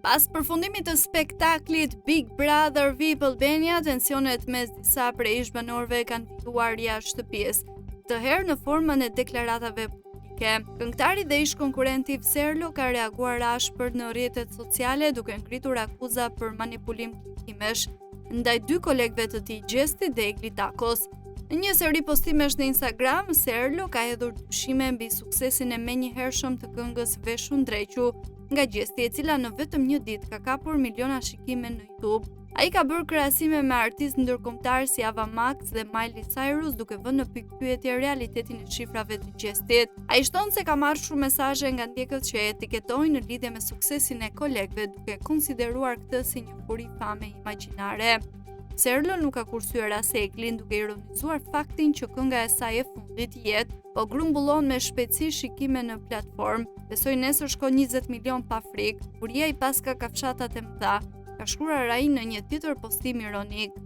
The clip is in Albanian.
Pas përfundimit të spektaklit Big Brother VIP Albania, tensionet mes disa prej ish-banorëve kanë fituar jashtë shtëpisë, këtë herë në formën e deklaratave publike. Këngëtari dhe ish-konkurrenti Serlo ka reaguar ashpër në rrjetet sociale duke ngritur akuza për manipulim klikimesh ndaj dy kolegëve të tij, Gjesti dhe Egli Takos. Në një seri postimesh në Instagram, Serlo ka hedhur dyshime mbi suksesin e menjëhershëm të këngës Veshun Drequ nga Gjesti, e cila në vetëm një ditë ka kapur miliona shikime në YouTube. Ai ka bërë krahasime me artistë ndërkombëtar si Ava Max dhe Miley Cyrus, duke vënë në pikpyetje realitetin e shifrave të Gjestit. Ai shton se ka marrë shumë mesazhe nga ndjekët që e etiketojnë në lidhje me suksesin e kolegëve, duke konsideruar këtë si një furi fame imagjinare. Serlo nuk ka kursyer as Eglin, duke ironizuar faktin që kënga e saj e fundit jetë, po grumbullon me shpejtësi shikime në platformë. Besoj nesër shkon 20 milion pa frikë, buria i paska kafshatat e mëdha, ka shkruar ai në një tjetër postim ironik.